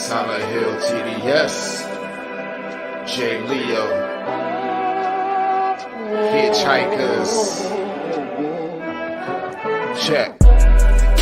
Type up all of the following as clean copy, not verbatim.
Tyler Hill, TDS, J. Leo, Hitchhikers, check.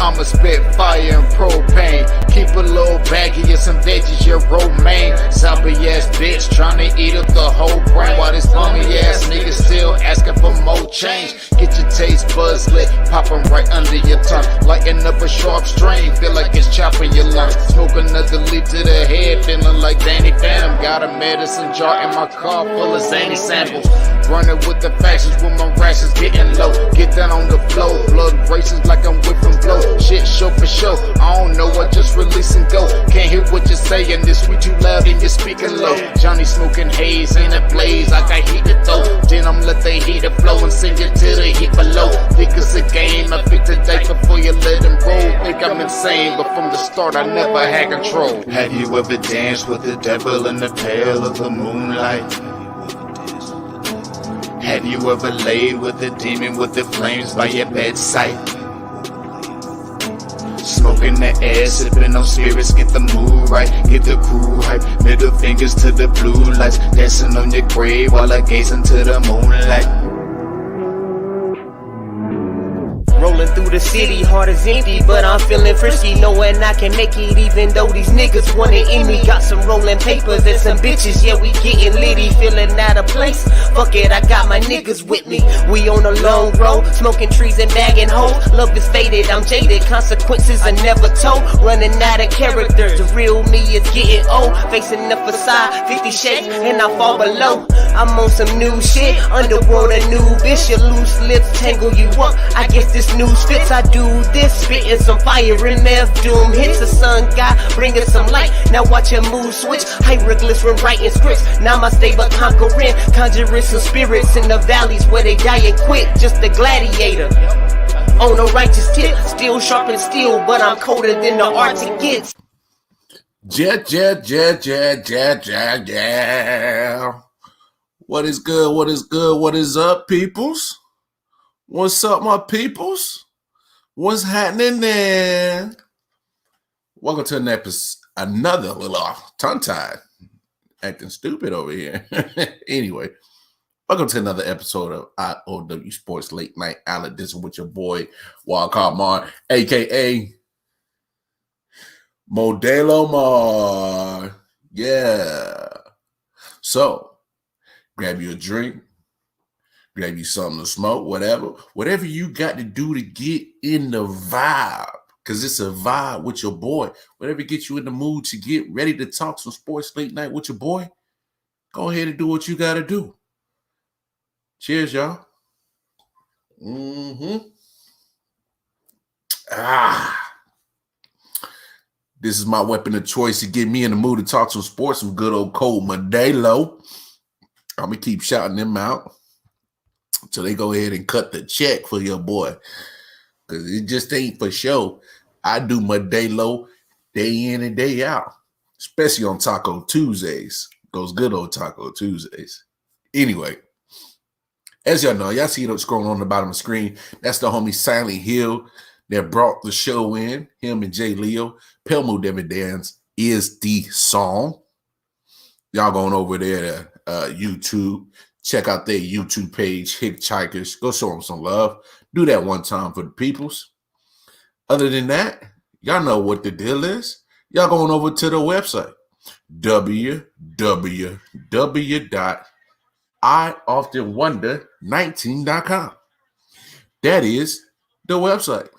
I'ma spit fire and propane. Keep a little baggie of some veggies, your romaine. Zombie ass bitch tryna eat up the whole brain. While this bummy ass nigga still asking for more change. Get your taste buds lit, popping right under your tongue. Lighten up a sharp strain, feel like it's chopping your lungs. Smoke another leaf to the head, feeling like Danny Phantom. Got a medicine jar in my car full of zany samples. Running with the factions with my rations getting low. Get down on the flow, blood races like I'm whipping blow. Shit show for show, I don't know, I just release and go. Can't hear what you're saying, this sweet too loud and you're speaking low. Johnny smoking haze in a blaze, I got heat to throw. Then I'm let the heater flow and send it to the heat below. Think it's a game, I pick the date before you let him roll. Think I'm insane, but from the start I never had control. Have you ever danced with the devil in the pale of the moonlight? Have you ever laid with a demon with the flames by your bedside? Smoking the air, sipping on spirits, get the mood right, get the crew hype. Middle fingers to the blue lights, dancing on your grave while I gaze into the moonlight. Rolling through the city, heart is empty, but I'm feeling frisky, knowing I can make it even though these niggas want it in me. Got some rolling papers and some bitches, yeah, we getting litty, feeling out of place. Fuck it, I got my niggas with me. We on a long road, smoking trees and bagging hoes. Love is faded, I'm jaded, consequences are never told. Running out of character, the real me is getting old. Facing the facade, 50 shades, and I fall below. I'm on some new shit, underworld a new bitch. Your loose lips tangle you up, I guess this news fits. I do this, spitting some fire in meth doom. Hits the sun god, bringing some light. Now watch your mood switch, hieroglyphs when writing scripts. Namaste but conquering, conjuring some spirits in the valleys where they die and quit. Just a gladiator on a righteous tip, still sharp and steel, but I'm colder than the Arctic gets. Yeah. What is good? What is good? What is up, peoples? What's up, my peoples? What's happening there? Welcome to another little tongue-tied, acting stupid over here. Anyway, welcome to another episode of I.O.W. Sports Late Night Edition with your boy, Wildcard Mar, a.k.a. Modelo Mar. Yeah. So, grab you a drink, grab you something to smoke, whatever you got to do to get in the vibe, because it's a vibe with your boy. Whatever gets you in the mood to get ready to talk some sports late night with your boy, go ahead and do what you got to do. Cheers, y'all. This is my weapon of choice to get me in the mood to talk some sports, some good old cold Modelo. I'm going to keep shouting them out so they go ahead and cut the check for your boy, because it just ain't for show. I do Modelo day in and day out, especially on Taco Tuesdays, those good old Taco Tuesdays. Anyway, as y'all know, y'all see it scrolling on the bottom of the screen. That's the homie Silent Hill that brought the show in, him and J. Leo. Pelmo Dividends is the song. Y'all going over there to YouTube. Check out their YouTube page, Hitchhikers. Go show them some love. Do that one time for the peoples. Other than that, y'all know what the deal is. Y'all going over to the website, www.ioftenwonder19.com. That is the website.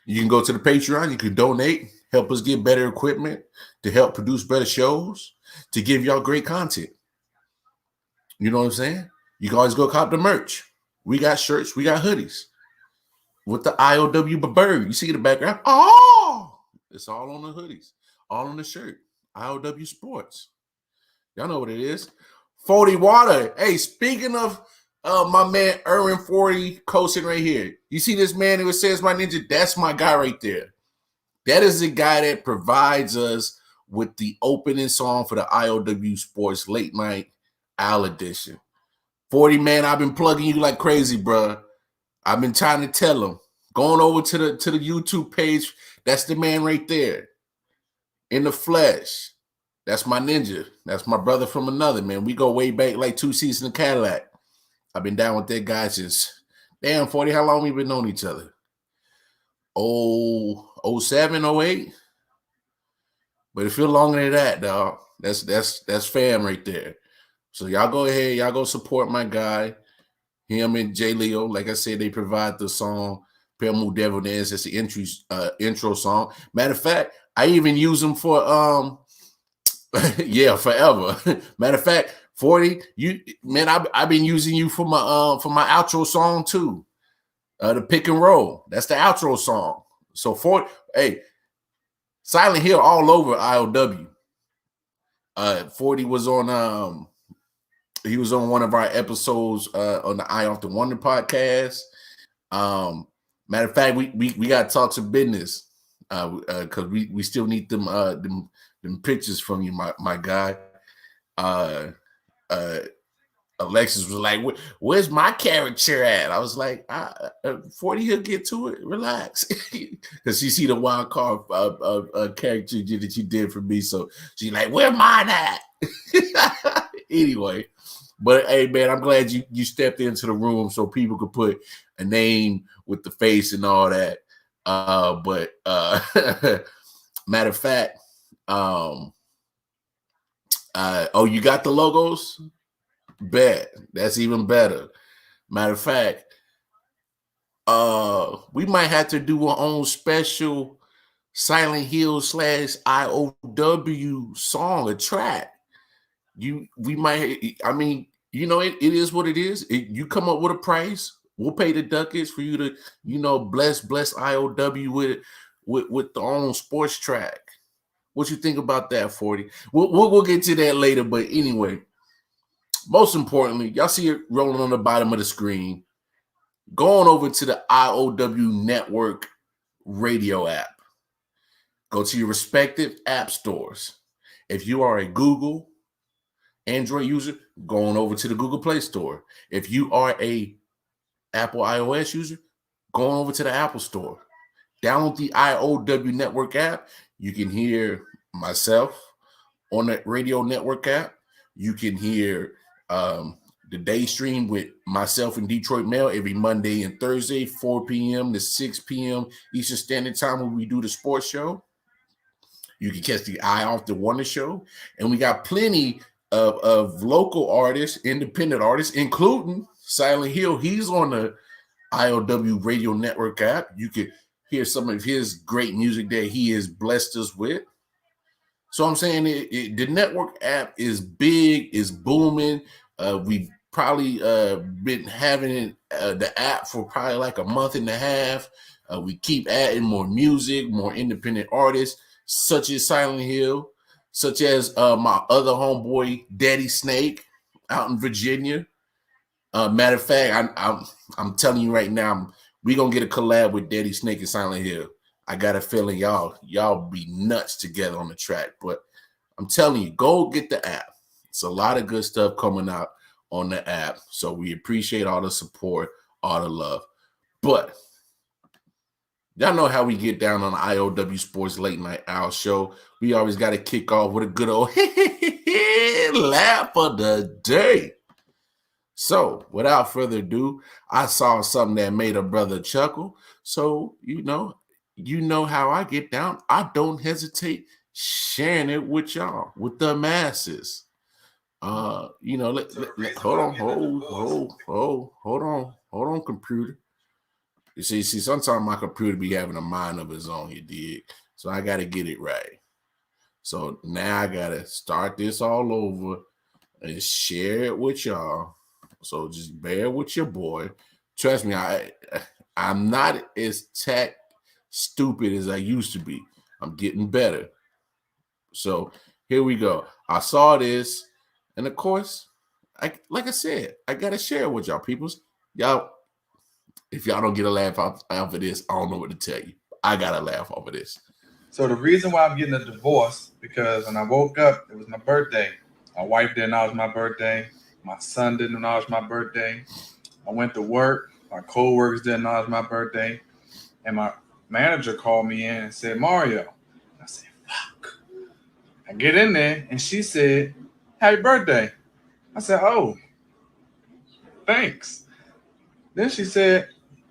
You can go to the Patreon. You can donate, help us get better equipment, to help produce better shows, to give y'all great content. You know what I'm saying? You can always go cop the merch. We got shirts, we got hoodies with the I.O.W. bird. You see the background? Oh, it's all on the hoodies, all on the shirt. I.O.W. Sports. Y'all know what it is. 40 Water. Hey, speaking of my man Erwin 40 coaching right here. You see this man who says my ninja? That's my guy right there. That is the guy that provides us with the opening song for the I.O.W. Sports Late Night Edition. 40, man, I've been plugging you like crazy, bro. I've been trying to tell him. Going over to the YouTube page, that's the man right there. in the flesh. That's my ninja. That's my brother from another, man. We go way back like 2 seats in the Cadillac. I've been down with that guy since, damn, 40, how long we been knowing each other? Oh, 07, 08? But it feel longer than that, dog. That's fam right there. So y'all go ahead, y'all go support my guy. Him and Jay Leo, like I said, they provide the song Pelmu Devil Dance. That's the intro song. Matter of fact, I even use them for yeah, forever. Matter of fact, 40, you man, I've been using you for my outro song too. The pick and roll. That's the outro song. So 40, hey, Silent Hill all over I.O.W. 40 was on he was on one of our episodes on the I.O.W podcast. Matter of fact, we got to talk some business because we still need them pictures from you, my guy. Alexis was like, "Where's my character at?" I was like, 40, he'll get to it. Relax, because she see the wild card character that you did for me, so she's like, "Where mine at?" Anyway, but hey, man, I'm glad you stepped into the room so people could put a name with the face and all that. But matter of fact, oh, you got the logos? Bet. That's even better. Matter of fact, we might have to do our own special Silent Hill / I.O.W song, a track. We might, I mean, you know, it is what it is. You come up with a price, we'll pay the ducats for you to, you know, bless I.O.W with the own sports track. What you think about that, 40? We'll get to that later, but anyway, most importantly, y'all see it rolling on the bottom of the screen. Go on over to the I.O.W Network radio app. Go to your respective app stores. If you are a Google Android user, go on over to the Google Play Store. If you are a Apple iOS user, go on over to the Apple Store. Download the I.O.W Network app. You can hear myself on the radio network app. You can hear the day stream with myself and Detroit Mail every Monday and Thursday, 4 p.m. to 6 p.m. Eastern Standard Time when we do the sports show. You can catch the I.O.W show. And we got plenty of local artists, independent artists, including Silent Hill. He's on the I.O.W Radio Network app. You can hear some of his great music that he has blessed us with. So I'm saying the network app is big, is booming. We've probably been having the app for probably like a month and a half. We keep adding more music, more independent artists, such as Silent Hill, such as my other homeboy, Daddy Snake, out in Virginia. Matter of fact, I'm telling you right now, we're gonna get a collab with Daddy Snake and Silent Hill. I got a feeling y'all be nuts together on the track. But I'm telling you, go get the app. It's a lot of good stuff coming out on the app. So we appreciate all the support, all the love. But y'all know how we get down on the I.O.W Sports Late Night Owl show. We always got to kick off with a good old laugh of the day. So without further ado, I saw something that made a brother chuckle. So, you know how I get down. I don't hesitate sharing it with y'all, with the masses. Hold on, computer. You see, sometimes my computer be having a mind of its own, you dig? So I got to get it right. So now I got to start this all over and share it with y'all. So just bear with your boy. Trust me, I'm not as tech stupid as I used to be. I'm getting better. So here we go. I saw this, and of course, like I said, I gotta share it with y'all peoples. Y'all, if y'all don't get a laugh off of this, I don't know what to tell you. I gotta laugh off of this. So the reason why I'm getting a divorce, because when I woke up, it was my birthday. My wife didn't know it was my birthday. My son didn't know it was my birthday. I went to work. My co-workers didn't know it was my birthday. And my manager called me in and said, Mario. I said, fuck. I get in there and she said, "Happy birthday." I said, "Oh, thanks." Then she said,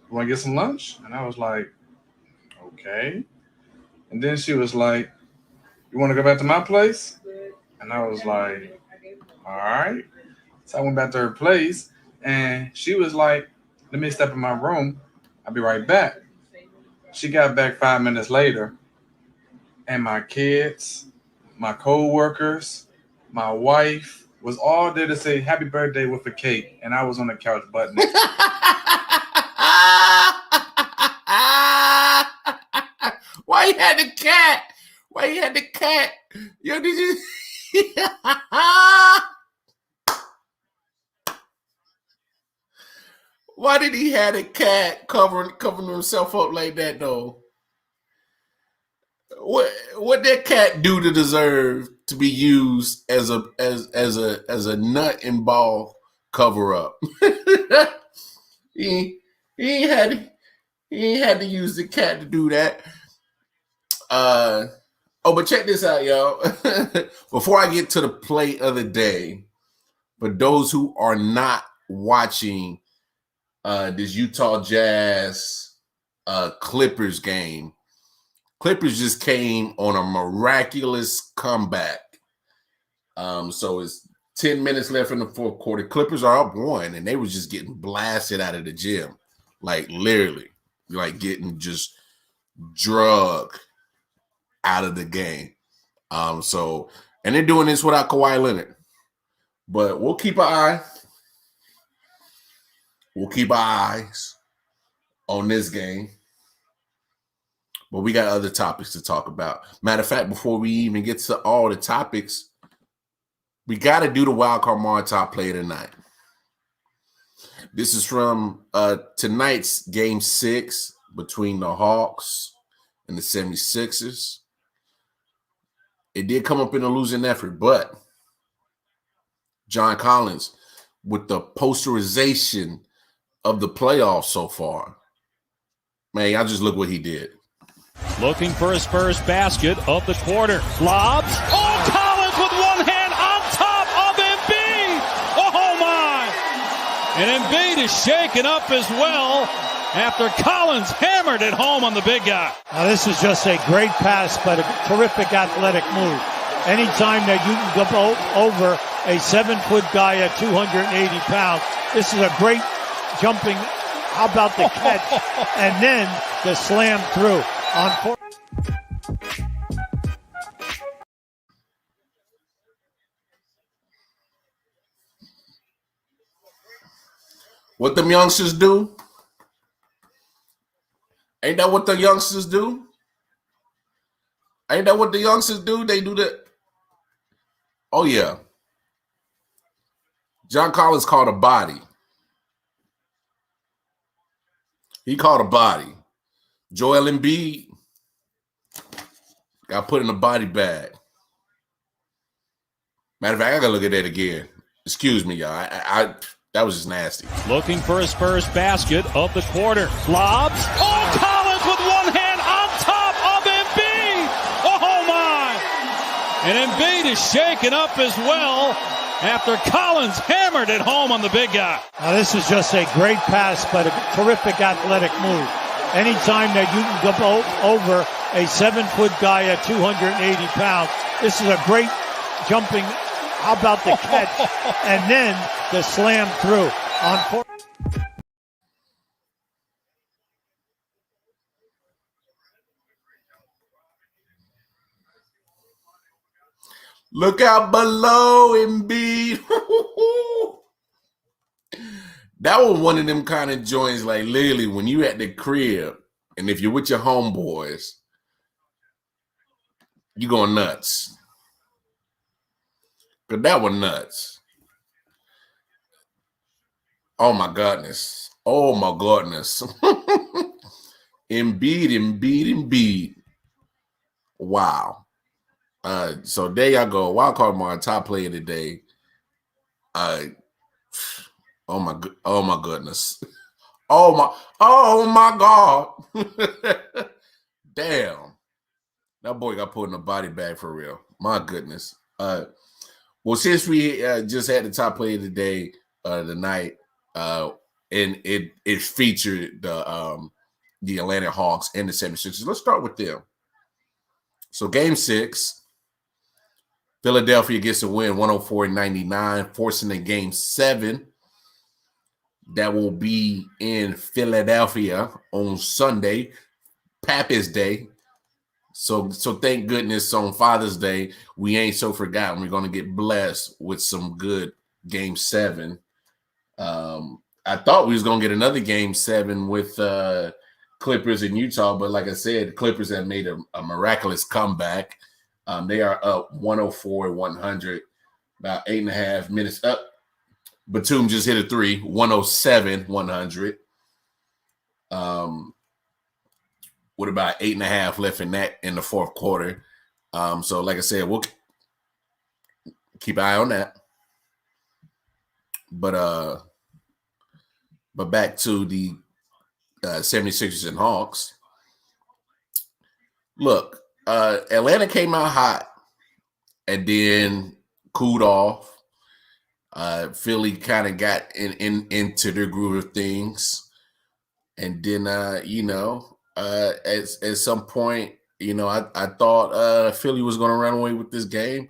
"You want to get some lunch?" And I was like, "Okay." And then she was like, "You want to go back to my place?" And I was like, "All right." So I went back to her place and she was like, "Let me step in my room. I'll be right back." She got back 5 minutes later and my kids, my co-workers, my wife was all there to say happy birthday with a cake. And I was on the couch butt naked. Why you had the cat? Why you had the cat? Yo, did you? Why did he have a cat covering himself up like that though? What that cat do to deserve to be used as a nut and ball cover up? he ain't had to use the cat to do that. But check this out, y'all. Before I get to the play of the day, for those who are not watching this Utah Jazz Clippers game, Clippers just came on a miraculous comeback. So it's 10 minutes left in the fourth quarter. Clippers are up 1, and they were just getting blasted out of the gym. Like literally, like getting just drugged out of the game. And they're doing this without Kawhi Leonard. But we'll keep our eyes on this game. But we got other topics to talk about. Matter of fact, before we even get to all the topics, we got to do the wildcard Mar top play of the night. This is from tonight's game 6 between the Hawks and the 76ers. It did come up in a losing effort, but John Collins, with the posterization of the playoffs so far, man, y'all just look what he did. Looking for his first basket of the quarter. Lobs. Oh, Collins with one hand on top of Embiid. Oh, my. And Embiid is shaken up as well after Collins hammered it home on the big guy. Now, this is just a great pass, but a terrific athletic move. Anytime that you can go over a 7-foot guy at 280 pounds, this is a great jumping. How about the catch? And then the slam through. What them youngsters do? Ain't that what the youngsters do? Ain't that what the youngsters do? They do that. Oh, yeah. John Collins called a body. He called a body. Joel Embiid got put in a body bag. Matter of fact, I gotta look at that again. Excuse me, y'all. I that was just nasty. Looking for his first basket of the quarter. Lobs. Oh, Collins with one hand on top of Embiid. Oh, my. And Embiid is shaken up as well after Collins hammered it home on the big guy. Now, this is just a great pass, but a terrific athletic move. Anytime that you can go over a 7-foot guy at 280 pounds, this is a great jumping. How about the catch? And then the slam through. Look out below, Embiid. That was one of them kind of joints, like literally when you at the crib and if you're with your homeboys, you going nuts. Because that was nuts. Oh, my goodness. Oh, my goodness. Embiid. Wow. So there y'all go. Wild card my top play of the day. Oh my goodness. Oh my God. Damn. That boy got put in a body bag for real. My goodness. Well, since we just had the top play of the day tonight, and it featured the Atlanta Hawks and the 76ers. Let's start with them. So game 6, Philadelphia gets a win 104-99, forcing a game 7 that will be in Philadelphia on Sunday, Papa's Day. So thank goodness on Father's Day, we ain't so forgotten. We're going to get blessed with some good game 7. I thought we was going to get another game 7 with Clippers in Utah, but like I said, the Clippers have made a miraculous comeback. They are up 104-100, about 8.5 minutes up. Batum just hit a 3, 107-100. With about 8.5 left in the fourth quarter. So like I said, we'll keep an eye on that. But back to the 76ers and Hawks. Look, Atlanta came out hot and then cooled off. Philly kind of got into their groove of things. And then, at some point, I thought Philly was going to run away with this game.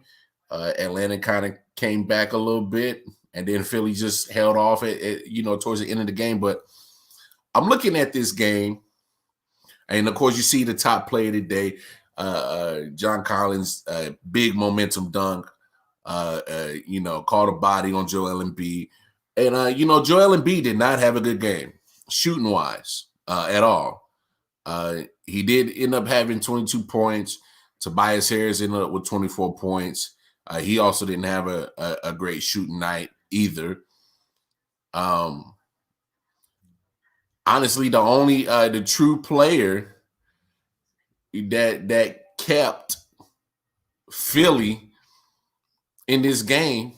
Atlanta kind of came back a little bit, and then Philly just held off towards the end of the game. But I'm looking at this game, and of course, you see the top play of the day, John Collins, big momentum dunk, caught a body on Joel Embiid. And, Joel Embiid did not have a good game, shooting-wise, at all. He did end up having 22 points. Tobias Harris ended up with 24 points. He also didn't have a great shooting night either. Honestly, the true player that kept Philly in this game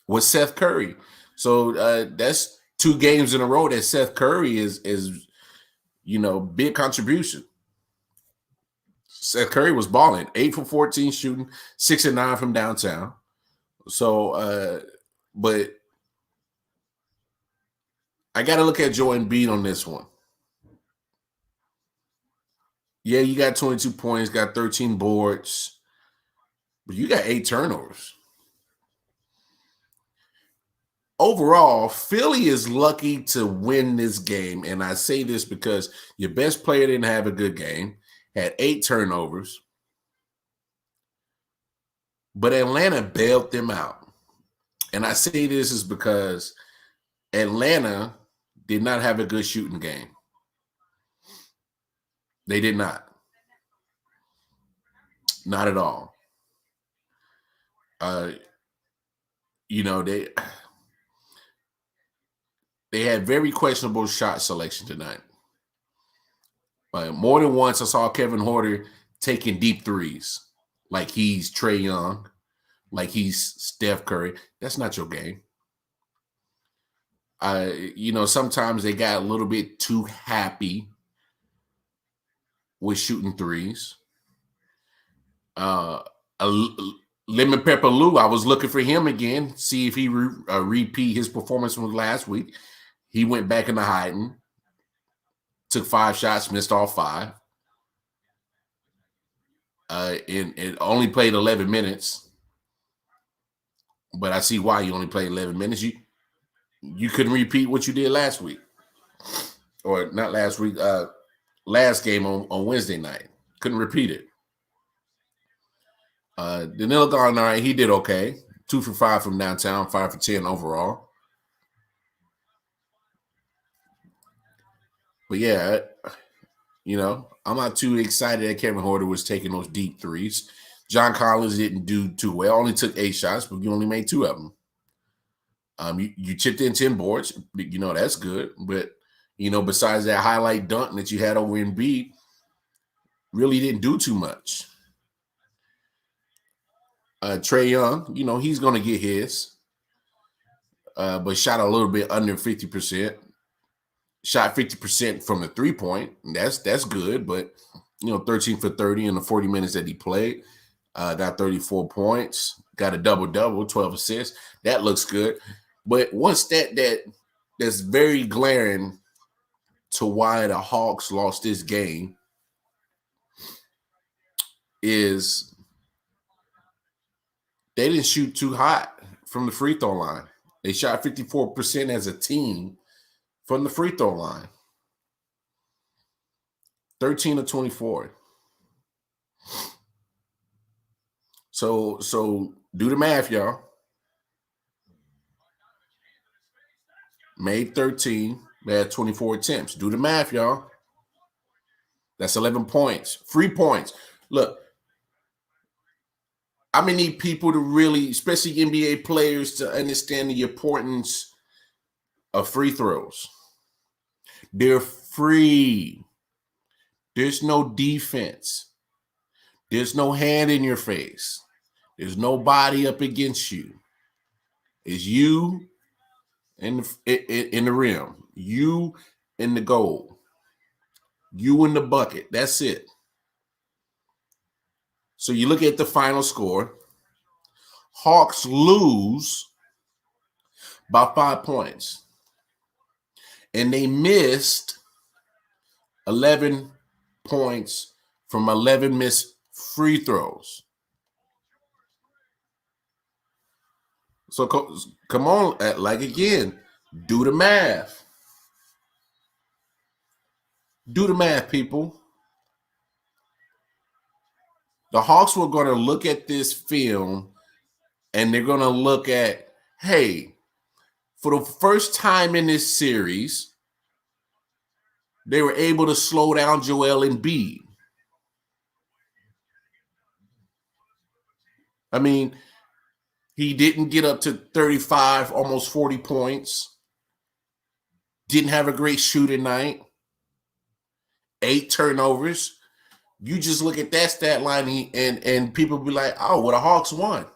was Seth Curry. So that's 2 games in a row that Seth Curry is big contribution. Seth Curry was balling, 8 for 14 shooting, 6 and 9 from downtown. So, but I got to look at Joel Embiid on this one. Yeah, you got 22 points, got 13 boards, but you got 8 turnovers. Overall, Philly is lucky to win this game, and I say this because your best player didn't have a good game, had 8 turnovers, but Atlanta bailed them out. And I say this is because Atlanta did not have a good shooting game. They did not. Not at all. They had very questionable shot selection tonight. More than once, I saw Kevin Huerter taking deep threes, like he's Trae Young, like he's Steph Curry. That's not your game. Sometimes they got a little bit too happy with shooting threes. Lemon Pepper Lou, I was looking for him again, see if he repeat his performance from last week. He went back into hiding, took 5 shots, missed all 5. And only played 11 minutes. But I see why you only played 11 minutes. You couldn't repeat what you did last week. Or not last week, last game on Wednesday night. Couldn't repeat it. Danilo Gallinari, he did okay. 2 for 5 from downtown, 5 for 10 overall. But yeah, I'm not too excited that Kevin Huerter was taking those deep threes. John Collins didn't do too well. Only took 8 shots, but you only made 2 of them. You chipped in 10 boards. That's good. But, besides that highlight dunk that you had over Embiid, really didn't do too much. Trae Young, he's going to get his. But shot a little bit under 50%. Shot 50% from the 3-point. That's good, but 13 for 30 in the 40 minutes that he played. Got 34 points, got a double-double, 12 assists. That looks good. But one stat that's very glaring to why the Hawks lost this game is they didn't shoot too hot from the free throw line. They shot 54% as a team from the free throw line. 13 of 24. So do the math, y'all. Made 13, they had 24 attempts. Do the math, y'all. That's 11 points. Free points. Look, I'm going to need people to really, especially NBA players, to understand the importance of free throws. They're free. There's no defense. There's no hand in your face. There's nobody up against you. It's you in the rim. You in the goal. You in the bucket. That's it. So you look at the final score. Hawks lose by 5 points. And they missed 11 points from 11 missed free throws. So come on, like again, do the math. Do the math, people. The Hawks were going to look at this film and they're going to look at, hey, for the first time in this series, they were able to slow down Joel Embiid. I mean, he didn't get up to 35, almost 40 points. Didn't have a great shooting night. 8 turnovers. You just look at that stat line and people be like, oh, well, the Hawks won.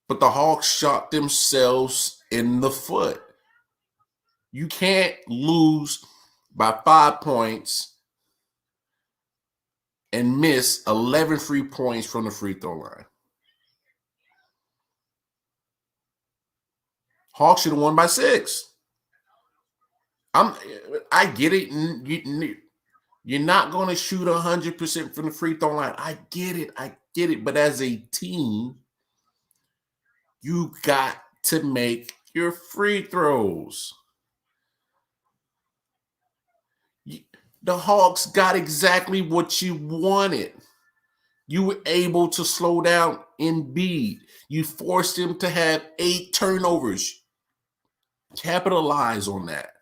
But the Hawks shot themselves in the foot. You can't lose by 5 points and miss 11 free points from the free throw line. Hawks should have won by 6. I get it. You're not going to shoot 100% from the free throw line. I get it. But as a team, you got to make your free throws. The Hawks got exactly what you wanted. You were able to slow down Embiid. You forced him to have 8 turnovers. Capitalize on that.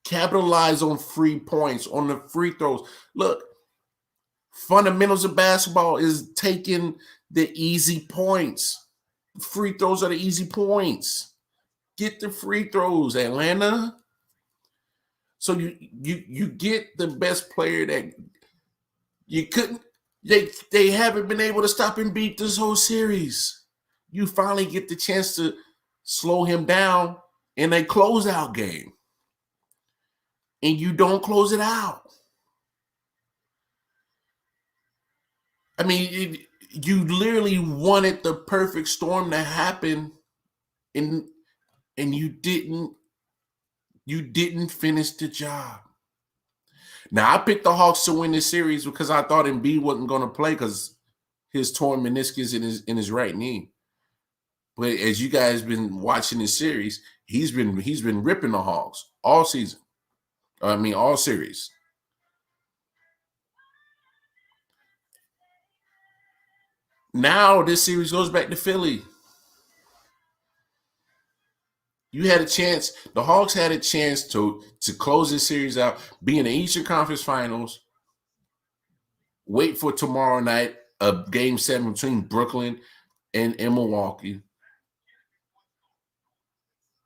Capitalize on free points, on the free throws. Look, fundamentals of basketball is taking the easy points. Free throws are the easy points. Get the free throws, Atlanta. So you get the best player that you couldn't. They haven't been able to stop and beat this whole series. You finally get the chance to slow him down in a closeout game. And you don't close it out. I mean, you literally wanted the perfect storm to happen, and you didn't finish the job. Now, I picked the Hawks to win this series because I thought Embiid wasn't going to play because his torn meniscus in his right knee. But as you guys been watching this series, he's been ripping the Hawks all season. I mean, all series. Now this series goes back to Philly. You had a chance. The Hawks had a chance to close this series out, be in the Eastern Conference Finals, wait for tomorrow night, a Game 7 between Brooklyn and Milwaukee,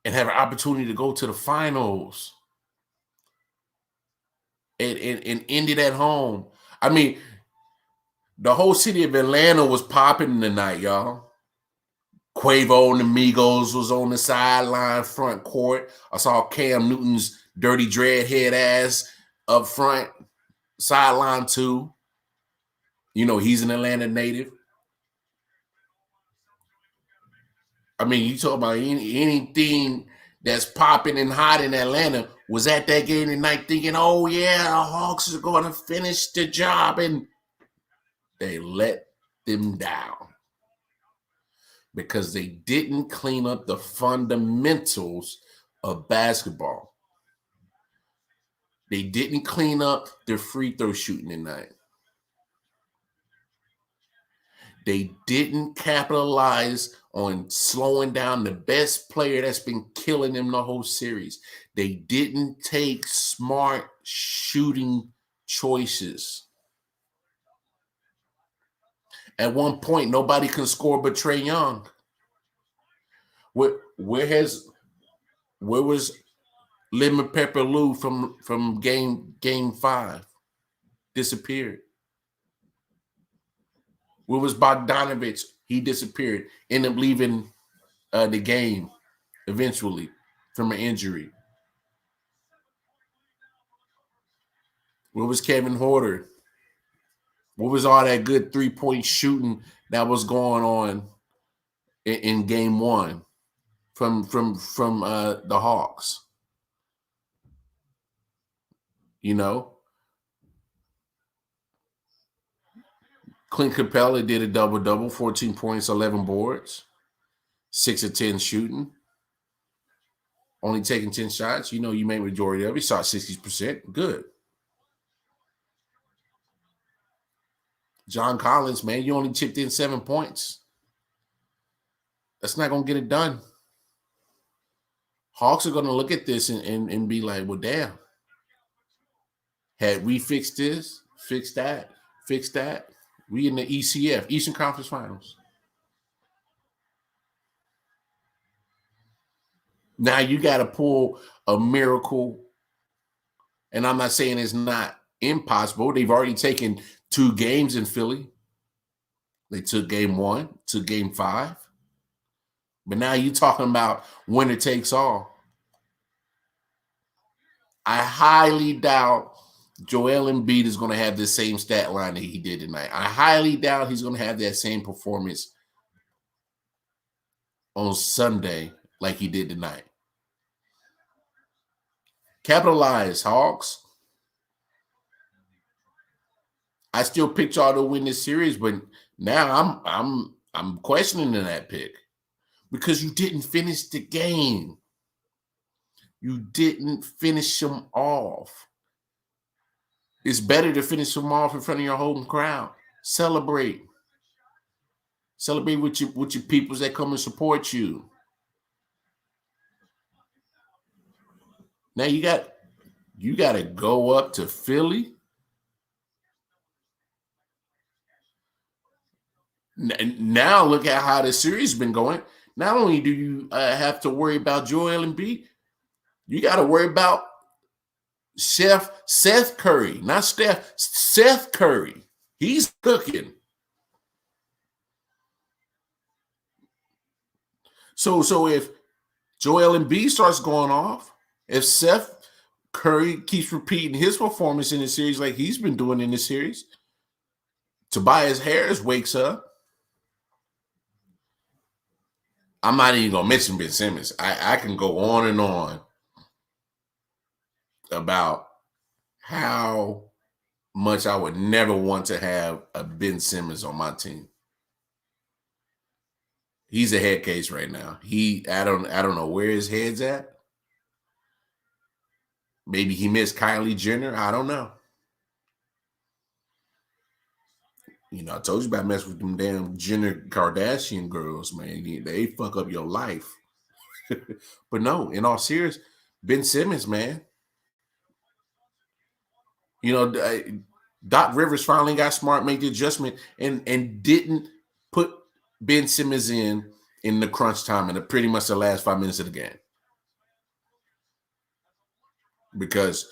and have an opportunity to go to the finals. And end it at home. I mean, the whole city of Atlanta was popping tonight, y'all. Quavo and the Migos was on the sideline front court. I saw Cam Newton's dirty dreadhead ass up front, sideline 2. You know, he's an Atlanta native. I mean, you talk about anything that's popping and hot in Atlanta was at that game tonight thinking, oh, yeah, the Hawks are going to finish the job. And they let them down because they didn't clean up the fundamentals of basketball. They didn't clean up their free throw shooting tonight. They didn't capitalize on slowing down the best player that's been killing them the whole series. They didn't take smart shooting choices. At one point, nobody can score but Trae Young. Where was Lemon Pepper Lou from game 5? Disappeared. Where was Bogdanovich? He disappeared. Ended up leaving the game eventually from an injury. Where was Kevin Porter? What was all that good 3-point shooting that was going on in game 1 from the Hawks? You know, Clint Capella did a double-double, 14 points, 11 boards, 6 of 10 shooting, only taking 10 shots. You know, you made majority of it. You shot 60%. Good. John Collins, man, you only chipped in 7 points. That's not going to get it done. Hawks are going to look at this and be like, well, damn. Had we fixed this, fixed that, we in the ECF, Eastern Conference Finals. Now you got to pull a miracle, and I'm not saying it's not impossible. They've already taken 2 games in Philly. They took game 1, took game 5. But now you're talking about winner takes all. I highly doubt Joel Embiid is going to have the same stat line that he did tonight. I highly doubt he's going to have that same performance on Sunday like he did tonight. Capitalize, Hawks. I still picked y'all to win this series, but now I'm questioning that pick because you didn't finish the game. You didn't finish them off. It's better to finish them off in front of your home crowd. Celebrate. Celebrate with your peoples that come and support you. Now you got to go up to Philly. Now look at how the series has been going. Not only do you have to worry about Joel Embiid, you got to worry about Seth Curry, not Steph. Seth Curry. He's cooking. So if Joel Embiid starts going off, if Seth Curry keeps repeating his performance in the series like he's been doing in the series, Tobias Harris wakes up. I'm not even going to mention Ben Simmons. I can go on and on about how much I would never want to have a Ben Simmons on my team. He's a head case right now. I don't know where his head's at. Maybe he missed Kylie Jenner. I don't know. You know, I told you about messing with them damn Jenner Kardashian girls, man. They fuck up your life. But no, in all seriousness, Ben Simmons, man. You know, Doc Rivers finally got smart, made the adjustment, and didn't put Ben Simmons in the crunch time in pretty much the last 5 minutes of the game. Because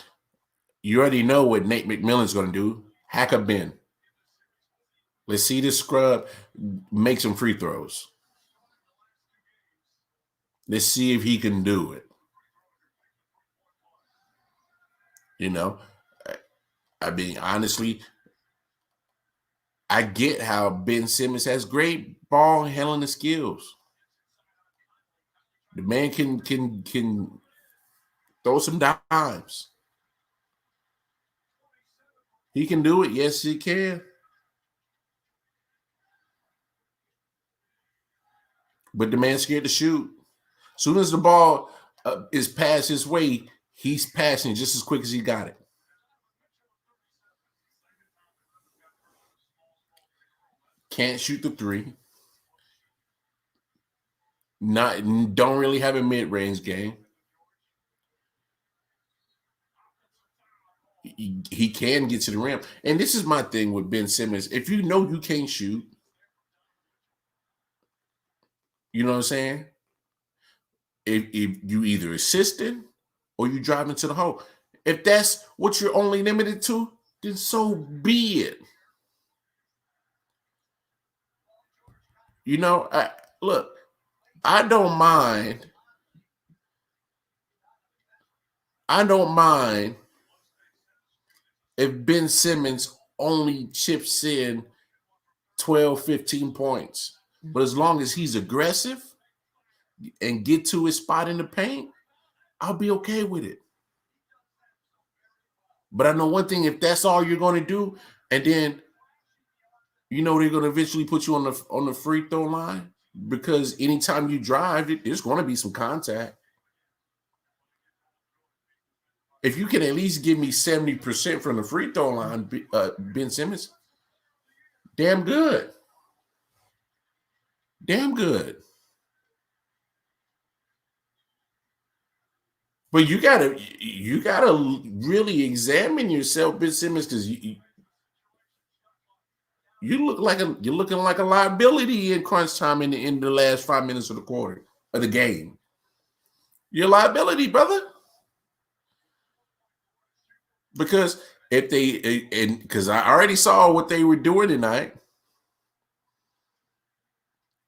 you already know what Nate McMillan's going to do. Hack up Ben. Let's see this scrub make some free throws. Let's see if he can do it. You know, I mean, honestly, I get how Ben Simmons has great ball handling skills. The man can throw some dimes. He can do it. Yes, he can. But the man's scared to shoot. As soon as the ball is passed his way, he's passing just as quick as he got it. Can't shoot the three. Don't really have a mid-range game. He can get to the rim. And this is my thing with Ben Simmons. If you know you can't shoot, you know what I'm saying? If you either assisting or you driving to the hole. If that's what you're only limited to, then so be it. You know, look, I don't mind. I don't mind if Ben Simmons only chips in 12, 15 points. But as long as he's aggressive and get to his spot in the paint, I'll be okay with it. But I know one thing, if that's all you're going to do, and then you know they're going to eventually put you on the free throw line, because anytime you drive, there's going to be some contact. If you can at least give me 70% from the free throw line, Ben Simmons, damn good. Damn good. But you gotta really examine yourself, Ben Simmons, because you're looking like a liability in crunch time in the last 5 minutes of the quarter of the game. You're a liability, brother. Because because I already saw what they were doing tonight.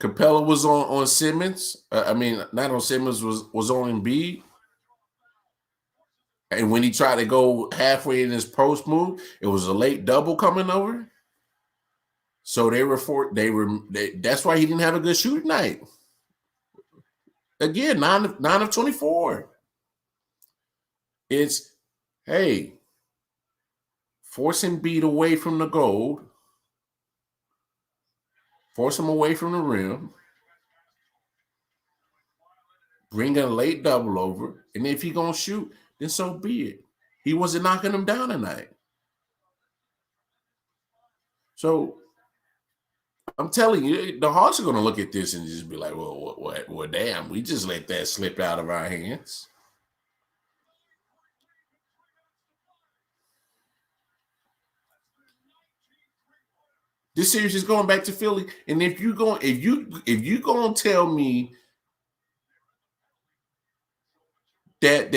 Capella was on Simmons. Not on Simmons, was on Embiid. And when he tried to go halfway in his post move, it was a late double coming over. So that's why he didn't have a good shooting night. Again, 9 of 24. It's, hey, force Embiid away from the goal. Force him away from the rim. Bring a late double over. And if he's going to shoot, then so be it. He wasn't knocking him down tonight. So I'm telling you, the Hawks are going to look at this and just be like, well, damn, we just let that slip out of our hands. This series is going back to Philly, and if you going to tell me that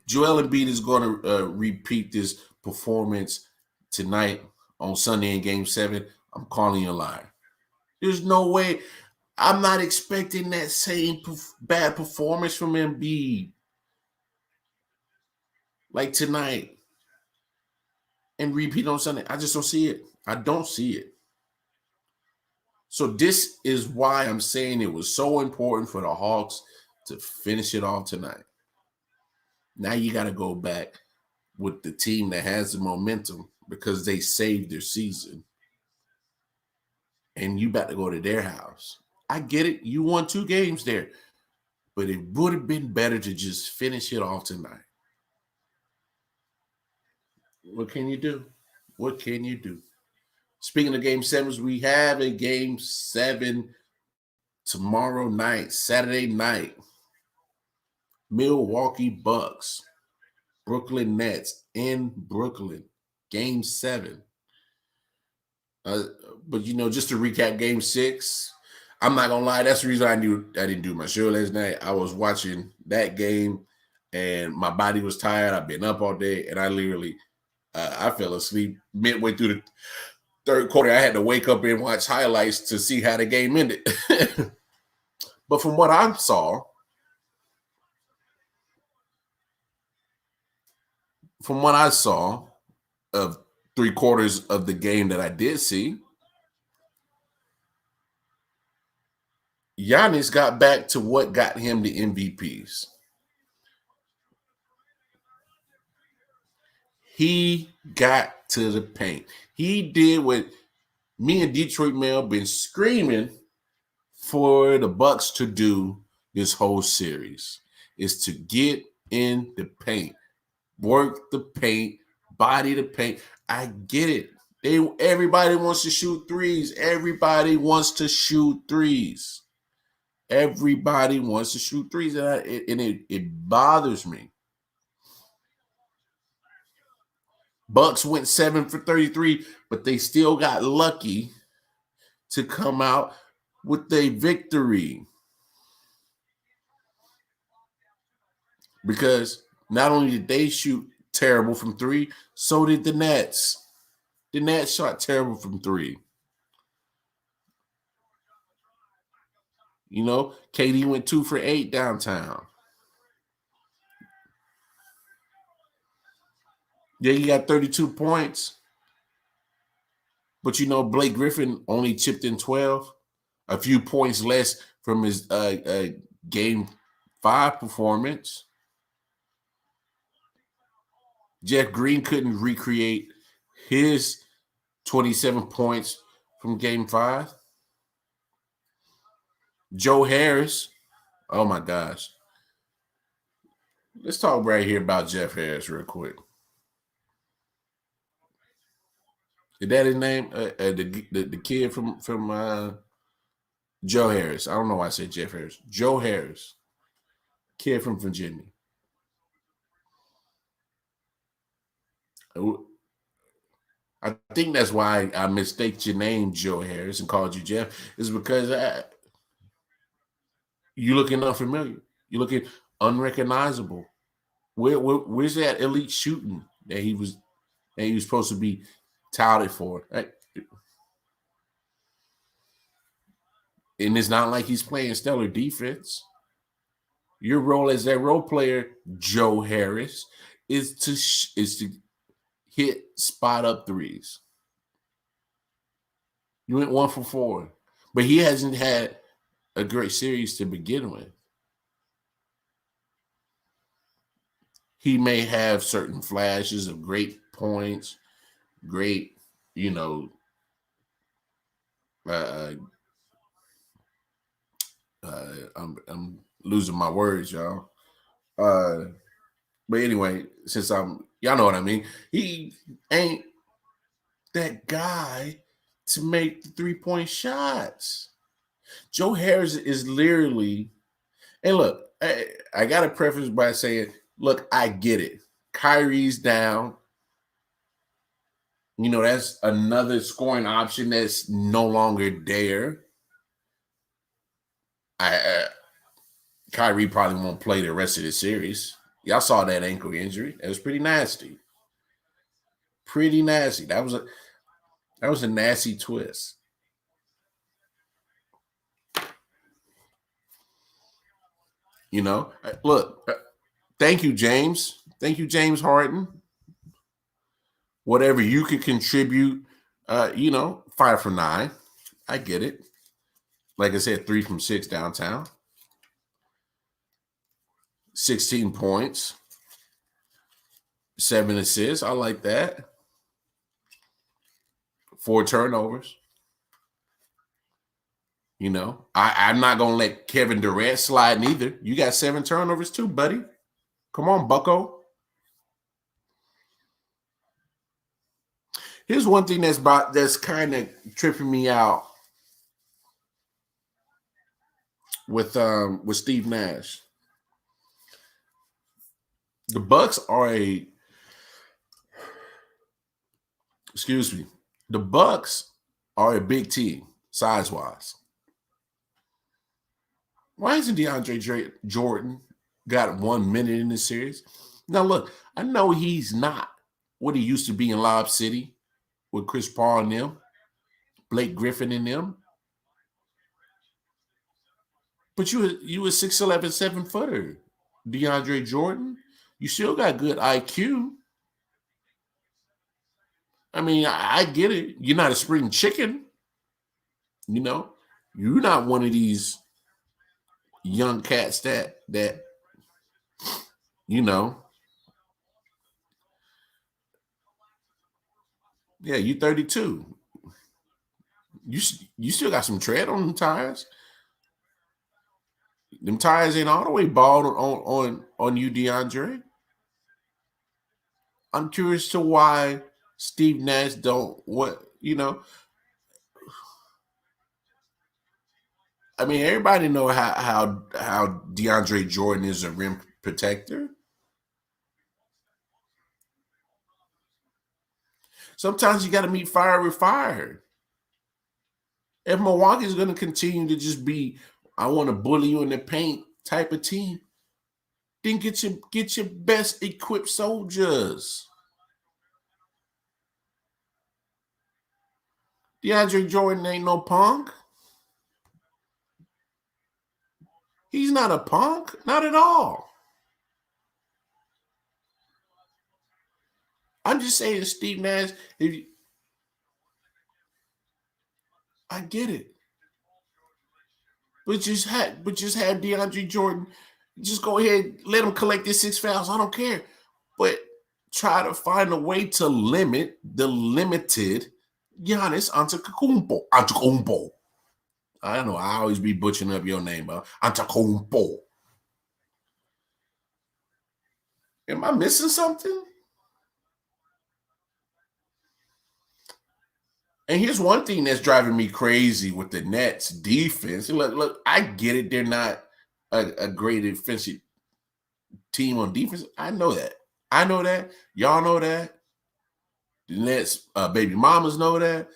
Joel Embiid is going to repeat this performance tonight on Sunday in Game 7, I'm calling you a liar. There's no way. I'm not expecting that same bad performance from Embiid like tonight and repeat on Sunday. I just don't see it. I don't see it. So this is why I'm saying it was so important for the Hawks to finish it off tonight. Now you got to go back with the team that has the momentum because they saved their season. And you about to go to their house. I get it. You won 2 games there. But it would have been better to just finish it off tonight. What can you do? What can you do? Speaking of Game 7s, we have a Game 7 tomorrow night, Saturday night. Milwaukee Bucks, Brooklyn Nets in Brooklyn. Game 7. But, just to recap Game 6, I'm not going to lie. That's the reason I didn't do my show last night. I was watching that game, and my body was tired. I've been up all day, and I literally I fell asleep midway through the third quarter. I had to wake up and watch highlights to see how the game ended. But from what I saw, of 3/4 of the game that I did see, Giannis got back to what got him the MVPs. He got to the paint. He did what me and Detroit Mail been screaming for the Bucks to do this whole series, is to get in the paint, work the paint, body the paint. I get it. Everybody wants to shoot threes. Everybody wants to shoot threes. Everybody wants to shoot threes, and it bothers me. Bucks went 7 for 33, but they still got lucky to come out with a victory. Because not only did they shoot terrible from three, so did the Nets. The Nets shot terrible from three. You know, KD went 2 for 8 downtown. Yeah, he got 32 points. But, you know, Blake Griffin only chipped in 12. A few points less from his Game 5 performance. Jeff Green couldn't recreate his 27 points from Game 5. Joe Harris, oh my gosh. Let's talk right here about Jeff Harris real quick. Is that his name? The kid from Joe Harris. I don't know why I said Jeff Harris. Joe Harris, kid from Virginia. I think that's why I mistaked your name, Joe Harris, and called you Jeff, is because you're looking unfamiliar. You're looking unrecognizable. Where's that elite shooting that he was supposed to be touted for? Right? And it's not like he's playing stellar defense. Your role as that role player, Joe Harris, is to hit spot up threes. You went 1 for 4, but he hasn't had a great series to begin with. He may have certain flashes of great points, great, you know, I'm losing my words, y'all. But anyway, since y'all know what I mean, he ain't that guy to make the 3-point shots. Joe Harris is literally, and look, I got to preface by saying, look, I get it. Kyrie's down. You know, that's another scoring option that's no longer there. Kyrie probably won't play the rest of the series. Y'all saw that ankle injury. It was pretty nasty. Pretty nasty. That was a nasty twist. You know, look, thank you, James. Thank you, James Harden. Whatever you could contribute, 5 for 9. I get it. Like I said, 3 from 6 downtown. 16 points. 7 assists. I like that. 4 turnovers. You know, I'm not going to let Kevin Durant slide neither. You got 7 turnovers too, buddy. Come on, bucko. Here's one thing that's kind of tripping me out with Steve Nash. The Bucks are the Bucks are a big team size-wise. Why hasn't DeAndre Jordan got 1 minute in this series? Now, look, I know he's not what he used to be in Lob City with Chris Paul and them, Blake Griffin and them. But you a 6'11", 7-footer, DeAndre Jordan. You still got good IQ. I mean, I get it. You're not a spring chicken. You know, you're not one of these young cats that you know. Yeah, you 32. You still got some tread on them tires. Them tires ain't all the way bald on you, DeAndre. I'm curious to why Steve Nash don't what I mean, everybody know how DeAndre Jordan is a rim protector. Sometimes you got to meet fire with fire. If Milwaukee's going to continue to just be, I want to bully you in the paint type of team, then get your best equipped soldiers. DeAndre Jordan ain't no punk. He's not a punk, not at all. I'm just saying, Steve Nash. I get it, but just have DeAndre Jordan. Just go ahead, let him collect his 6 fouls. I don't care, but try to find a way to limit the limited Giannis Antetokounmpo. I don't know. I always be butchering up your name, Antetokounmpo. Am I missing something? And here's one thing that's driving me crazy with the Nets defense. Look, I get it. They're not a great defensive team on defense. I know that. Y'all know that. The Nets baby mamas know that.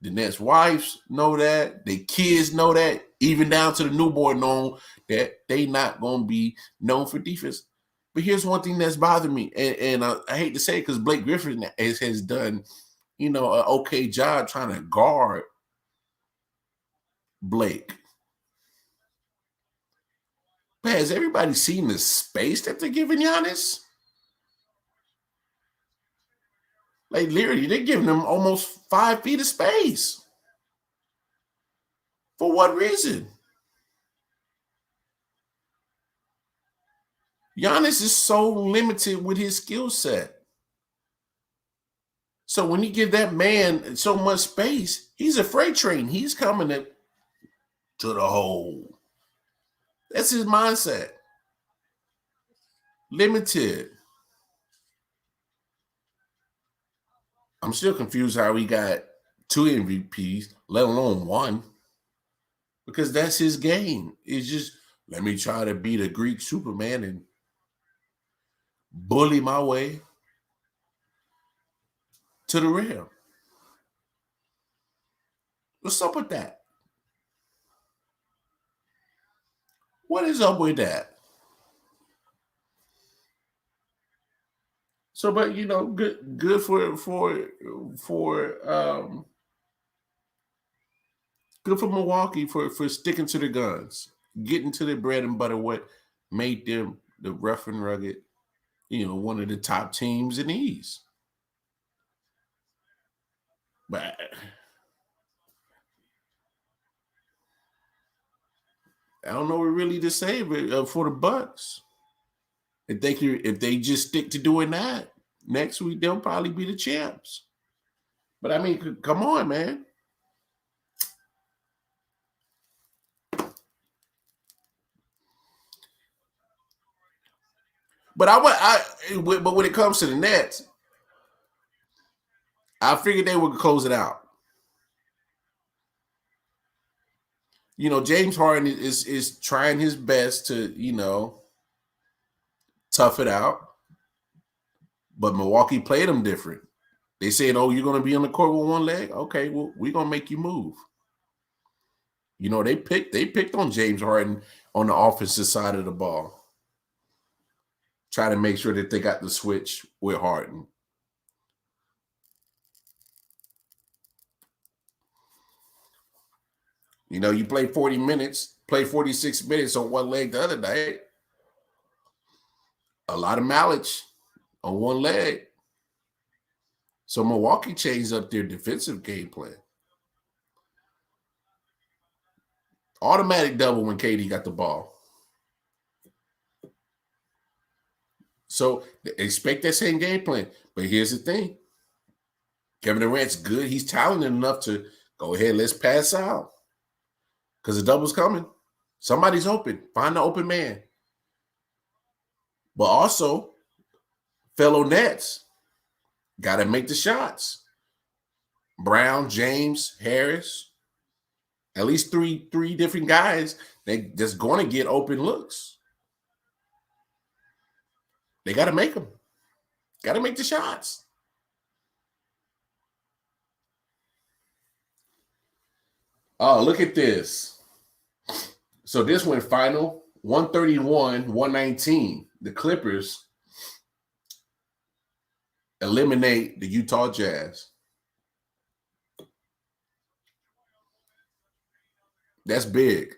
The Nets wives know that. The kids know that. Even down to the newborn know that they not going to be known for defense. But here's one thing that's bothering me. And I hate to say it because Blake Griffin has done – an okay job trying to guard Blake. But has everybody seen the space that they're giving Giannis? Like, literally, they're giving him almost 5 feet of space. For what reason? Giannis is so limited with his skill set. So when you give that man so much space, he's a freight train. He's coming to the hole. That's his mindset. Limited. I'm still confused how he got 2 MVPs, let alone 1. Because that's his game. It's just, let me try to be the Greek Superman and bully my way to the rim. What's up with that? What is up with that? So, but good for good for Milwaukee for sticking to the guns, getting to the bread and butter. What made them the rough and rugged, one of the top teams in the East. But I don't know what really to say for the Bucks. If they just stick to doing that, next week they'll probably be the champs. But I mean, come on, man. But but when it comes to the Nets, I figured they would close it out. James Harden is trying his best to, tough it out. But Milwaukee played them different. They said, oh, you're going to be on the court with one leg? Okay, well, we're going to make you move. They picked on James Harden on the offensive side of the ball. Try to make sure that they got the switch with Harden. You play 40 minutes, play 46 minutes on one leg the other night. A lot of mileage on one leg. So Milwaukee changed up their defensive game plan. Automatic double when KD got the ball. So expect that same game plan. But here's the thing. Kevin Durant's good. He's talented enough to go ahead, let's pass out. Because the double's coming. Somebody's open. Find the open man. But also, fellow Nets got to make the shots. Brown, James, Harris, at least three different guys that's going to get open looks. They got to make them. Got to make the shots. Oh, look at this. So this went final 131-119. The Clippers eliminate the Utah Jazz. That's big.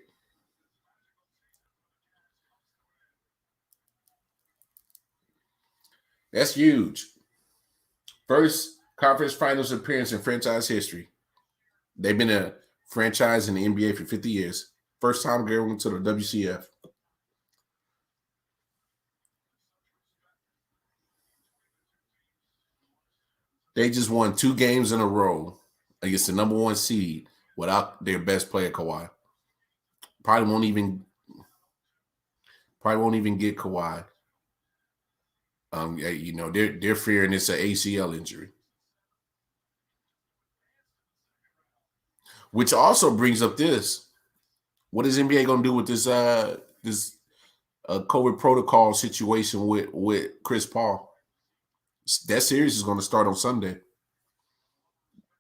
That's huge. First conference finals appearance in franchise history. They've been a franchise in the NBA for 50 years. First time going to the WCF. They just won 2 games in a row against the number 1 seed without their best player, Kawhi. Probably won't even get Kawhi. They're fearing it's an ACL injury. Which also brings up this. What is NBA going to do with this COVID protocol situation with Chris Paul? That series is going to start on Sunday.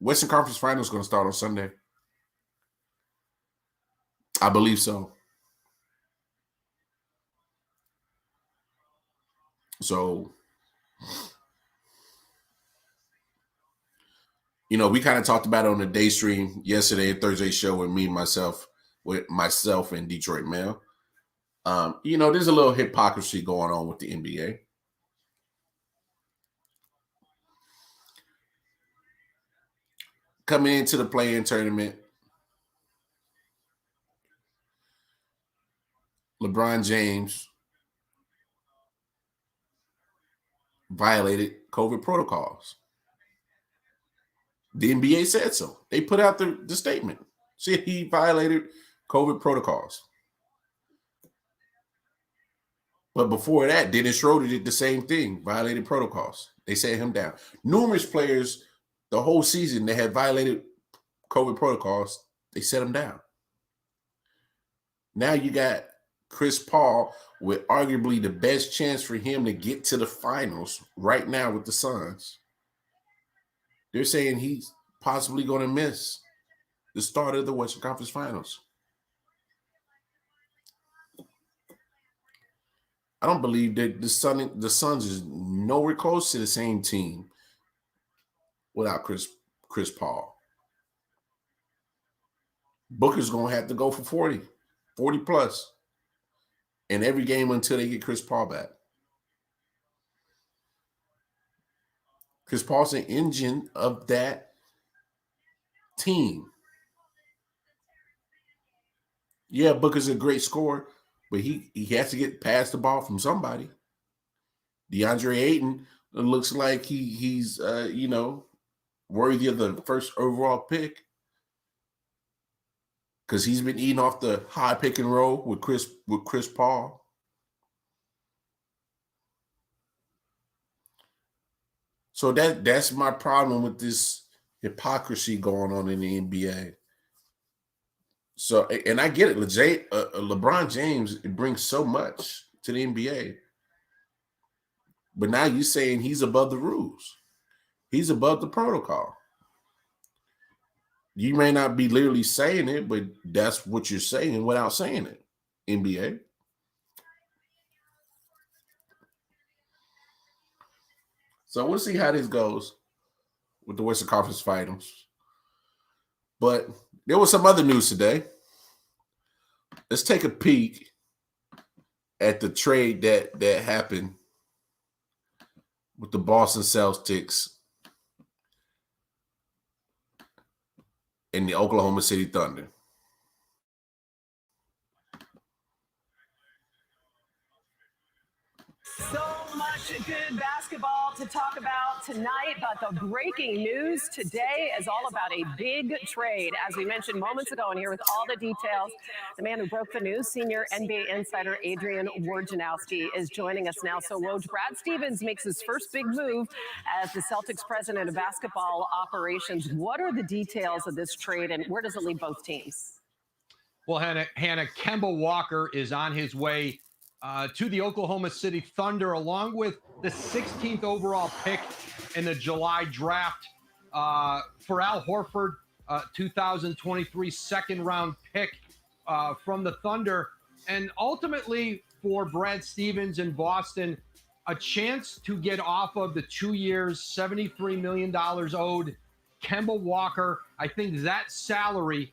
Western Conference Finals is going to start on Sunday. I believe so. So, we kind of talked about it on the day stream yesterday and Thursday show with myself and Detroit Mail. There's a little hypocrisy going on with the NBA. Coming into the play-in tournament, LeBron James violated COVID protocols. The NBA said so. They put out the statement. See, he violated COVID protocols. But before that, Dennis Schroeder did the same thing, violated protocols. They sat him down. Numerous players, the whole season, they had violated COVID protocols. They set him down. Now you got Chris Paul with arguably the best chance for him to get to the finals right now with the Suns. They're saying he's possibly going to miss the start of the Western Conference Finals. I don't believe that the Suns is nowhere close to the same team without Chris Paul. Booker's going to have to go for 40 plus in every game until they get Chris Paul back. Chris Paul's an engine of that team. Yeah, Booker's a great scorer, but he has to get past the ball from somebody. DeAndre Ayton looks like he's worthy of the first overall pick because he's been eating off the high pick and roll with Chris Paul. So that's my problem with this hypocrisy going on in the NBA. So, and I get it. LeBron James, it brings so much to the NBA. But now you're saying he's above the rules. He's above the protocol. You may not be literally saying it, but that's what you're saying without saying it, NBA. So we'll see how this goes with the Western Conference Finals. But there was some other news today. Let's take a peek at the trade that happened with the Boston Celtics and the Oklahoma City Thunder. So much good basketball to talk about tonight, but the breaking news today is all about a big trade. As we mentioned moments ago, and here with all the details, the man who broke the news, senior NBA insider Adrian Wojnarowski, is joining us now. So, Woj, Brad Stevens makes his first big move as the Celtics president of basketball operations. What are the details of this trade, and where does it leave both teams? Well, Hannah, Kemba Walker is on his way to the Oklahoma City Thunder, along with the 16th overall pick in the July draft for Al Horford, 2023 second-round pick from the Thunder. And ultimately, for Brad Stevens in Boston, a chance to get off of the 2 years, $73 million owed Kemba Walker. I think that salary,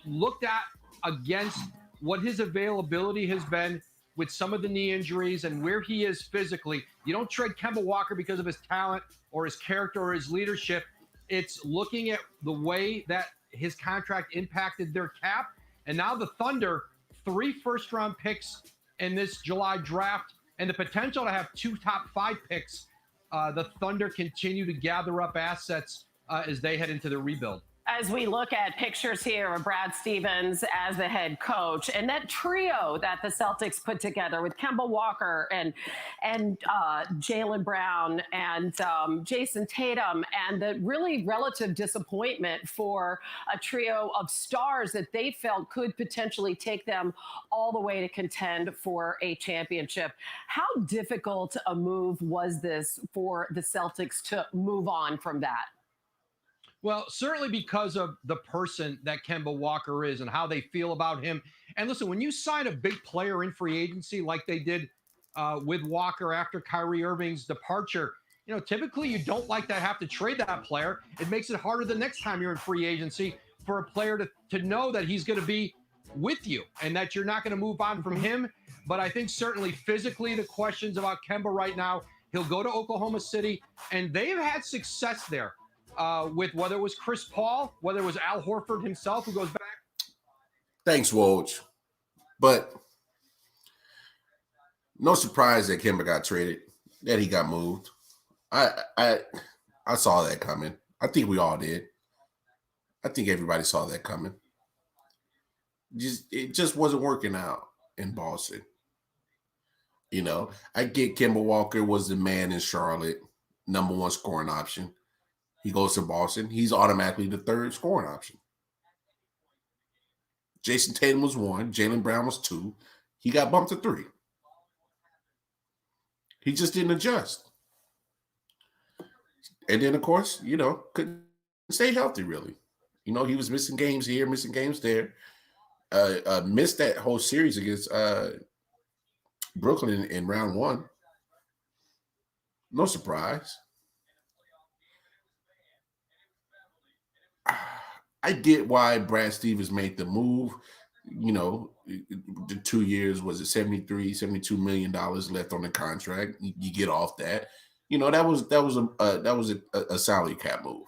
looked at against what his availability has been with some of the knee injuries and where he is physically. You don't trade Kemba Walker because of his talent or his character or his leadership. It's looking at the way that his contract impacted their cap. And now the Thunder, 3 first-round picks in this July draft and the potential to have 2 top 5 picks. The Thunder continue to gather up assets as they head into the rebuild. As we look at pictures here of Brad Stevens as the head coach and that trio that the Celtics put together with Kemba Walker and Jaylen Brown and Jason Tatum, and the really relative disappointment for a trio of stars that they felt could potentially take them all the way to contend for a championship. How difficult a move was this for the Celtics to move on from that? Well, certainly because of the person that Kemba Walker is and how they feel about him. And listen, when you sign a big player in free agency like they did with Walker after Kyrie Irving's departure, typically you don't like to have to trade that player. It makes it harder the next time you're in free agency for a player to know that he's going to be with you and that you're not going to move on from him. But I think certainly physically the questions about Kemba right now, he'll go to Oklahoma City, and they've had success there. With whether it was Chris Paul, whether it was Al Horford himself who goes back. Thanks, Woj. But no surprise that Kemba got traded, that he got moved. I saw that coming. I think we all did. I think everybody saw that coming. It just wasn't working out in Boston. I get Kemba Walker was the man in Charlotte, number 1 scoring option. He goes to Boston. He's automatically the 3rd scoring option. Jason Tatum was 1. Jaylen Brown was 2. He got bumped to 3. He just didn't adjust. And then, of course, couldn't stay healthy, really. He was missing games here, missing games there. Missed that whole series against Brooklyn in round 1. No surprise. I get why Brad Stevens made the move. The 2 years, was it $72 million left on the contract? You get off that. That was a salary cap move.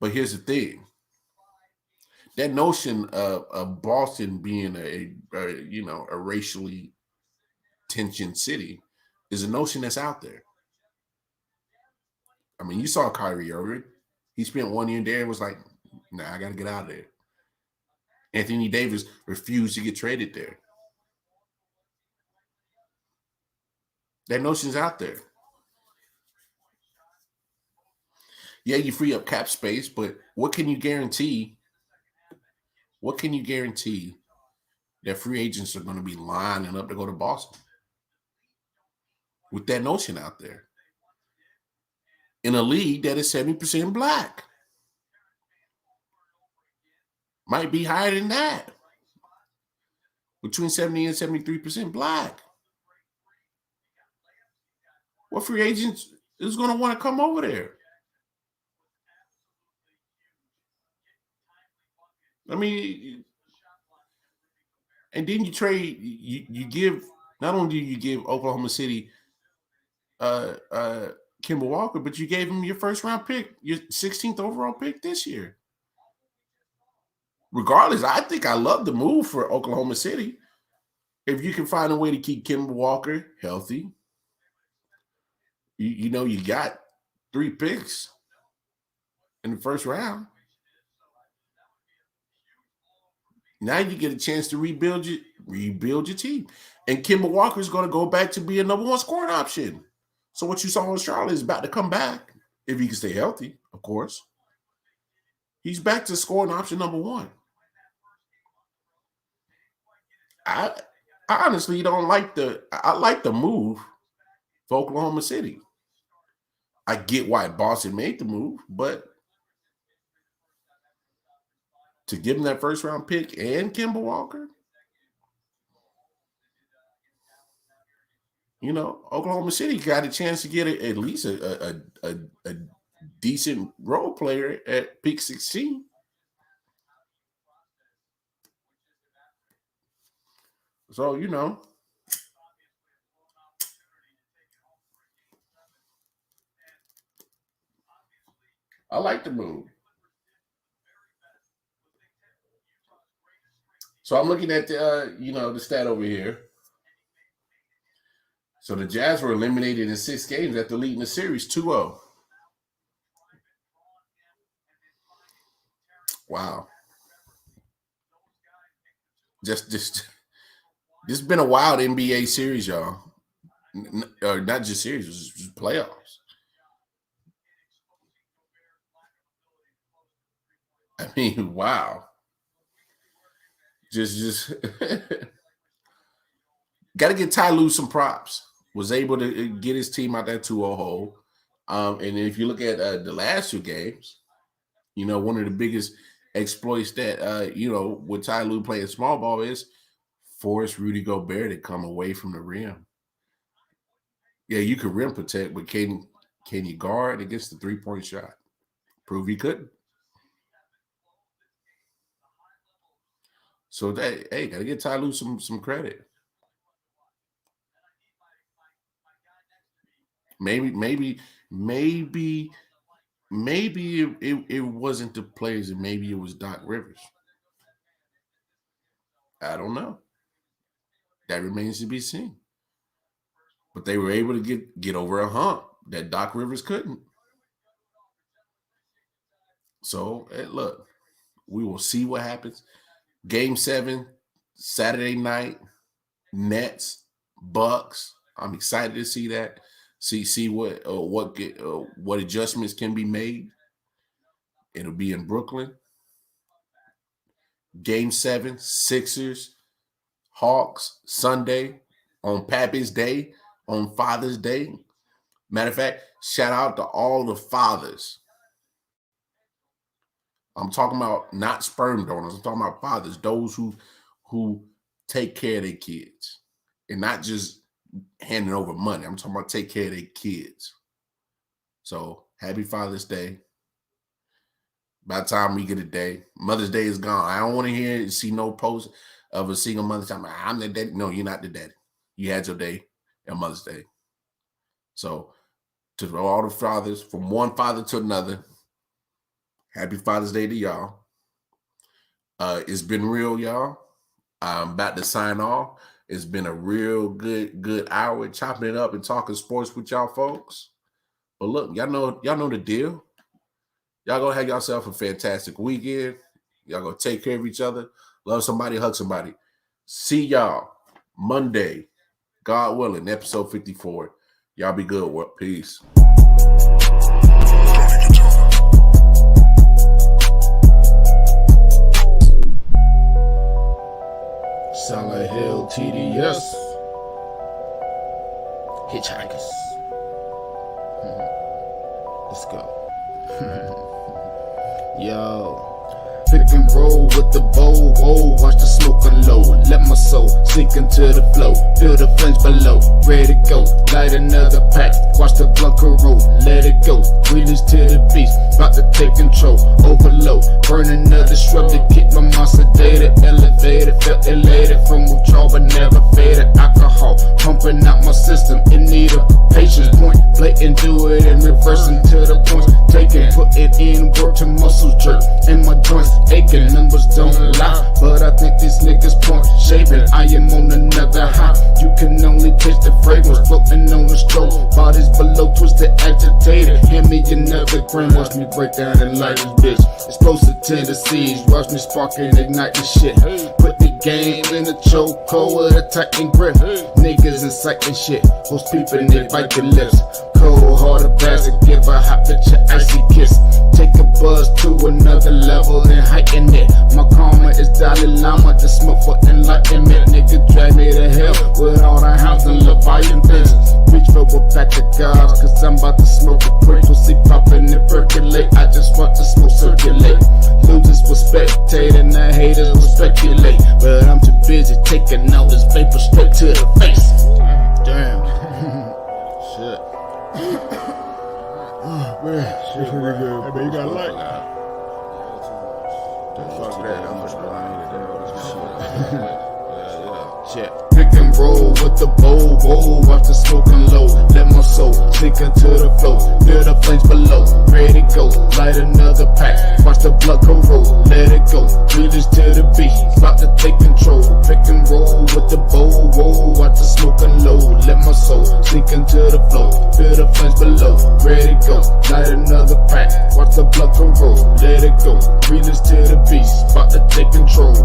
But here's the thing: that notion of Boston being a racially tensioned city is a notion that's out there. I mean, you saw Kyrie Irving. He spent 1 year there and was like, nah, I got to get out of there. Anthony Davis refused to get traded there. That notion's out there. Yeah, you free up cap space, but what can you guarantee? What can you guarantee that free agents are going to be lining up to go to Boston with that notion out there? In a league that is 70% black. Might be higher than that. Between 70 and 73% black. What free agents is going to want to come over there? I mean, and then you trade, you give, not only do you give Oklahoma City Kemba Kemba Walker, but you gave him your first round pick, your 16th overall pick this year. Regardless, I think I love the move for Oklahoma City. If you can find a way to keep Kemba Walker healthy, you know you got 3 picks in the first round. Now you get a chance to rebuild your team. And Kemba Walker is going to go back to be a number 1 scoring option. So what you saw in Charlotte is about to come back, if he can stay healthy, of course. He's back to scoring option number 1. I honestly don't like I like the move for Oklahoma City. I get why Boston made the move, but to give him that first round pick and Kemba Walker, you know, Oklahoma City got a chance to get at least a decent role player at pick 16. So, you know, I like the move. So I'm looking at the, the stat over here. So the Jazz were eliminated in 6 games after leading the series 2-0. Wow. This has been a wild NBA series, y'all. Not just series, it was just playoffs. I mean, wow. Just got to get Ty Lue some props. Was able to get his team out that 2-0 hole. And if you look at the last 2 games, one of the biggest exploits that, with Ty Lue playing small ball is force Rudy Gobert to come away from the rim. Yeah, you could rim protect, but can you guard against the 3-point shot? Prove he couldn't. So, got to get Ty Lue some credit. Maybe it wasn't the players, and maybe it was Doc Rivers. I don't know. That remains to be seen. But they were able to get over a hump that Doc Rivers couldn't. So, look, we will see what happens. Game 7, Saturday night, Nets, Bucks. I'm excited to see that. See what adjustments can be made. It'll be in Brooklyn. Game 7, Sixers, Hawks, Sunday, on Pappy's Day, on Father's Day. Matter of fact, shout out to all the fathers. I'm talking about not sperm donors. I'm talking about fathers, those who take care of their kids and not just handing over money. I'm talking about take care of their kids. So happy Father's Day. By the time we get a day, Mother's Day is gone. I don't want to see no post of a single mother talking about, I'm the daddy. No, you're not the daddy. You had your day on Mother's Day. So to all the fathers, from one father to another, happy Father's Day to y'all. It's been real, y'all. I'm about to sign off. It's been a real good hour chopping it up and talking sports with y'all folks. But look, y'all know the deal. Y'all gonna have yourself a fantastic weekend. Y'all gonna take care of each other. Love somebody, hug somebody. See y'all Monday, God willing, episode 54. Y'all be good. Peace. Solid Hill TDS. Hitchhikers. Let's go. Yo, pick and roll with the bowl, whoa, watch the smoke unload. Let my soul sink into the flow, feel the flames below, ready to go, light another pack, watch the blunt roll, let it go. Release to the beast, about to take control. Overload, burn another shrub to keep my mind sedated. Elevated, felt elated from withdrawal but never faded. Alcohol pumping out my system in need of patience. Point blatant, do it in reverse until the points taken. Put it in work to muscles jerk and my joints aching. Numbers don't lie, but I think these niggas point shaving. I am on another high. You can only taste the fragrance floating on the stroke. Bodies below twisted, agitated. Hand me another grain, watch me break down and light this bitch. Explosive tendencies, watch me spark and ignite the shit. Put the game in a chokehold with a tighten grip. Niggas inciting shit, hoes peeping, they bite their lips. Cold hearted bastard, give a hot bitch an icy kiss. Take a buzz to another level and heighten it. My karma is Dalai Lama, the smoke for enlightenment. Nigga drag me to hell with all the hounds and Leviathan things. Reach for a pack of guards, cause I'm about to smoke a quick. Pussy poppin' and percolate, I just want the smoke circulate. Losers will spectate and the haters will speculate, but I'm too busy taking all this vapor straight to the face. Damn. Shit. Man, shit pretty good. Hey, man, you got a light? Fuck that, I'm just shit. Pick and roll with the bowl, whoa, watch the smoking low. Let my soul sink into the flow, feel the flames below. Ready to go, light another pack, watch the blood go roll. Let it go, release to the beat, about to take control. Pick and roll with the bowl, whoa, watch the smoking low. Let my soul sink into the flow, feel the flames below. Ready to go, light another pack, watch the blood go roll. Let it go, release to the beast, about to take control.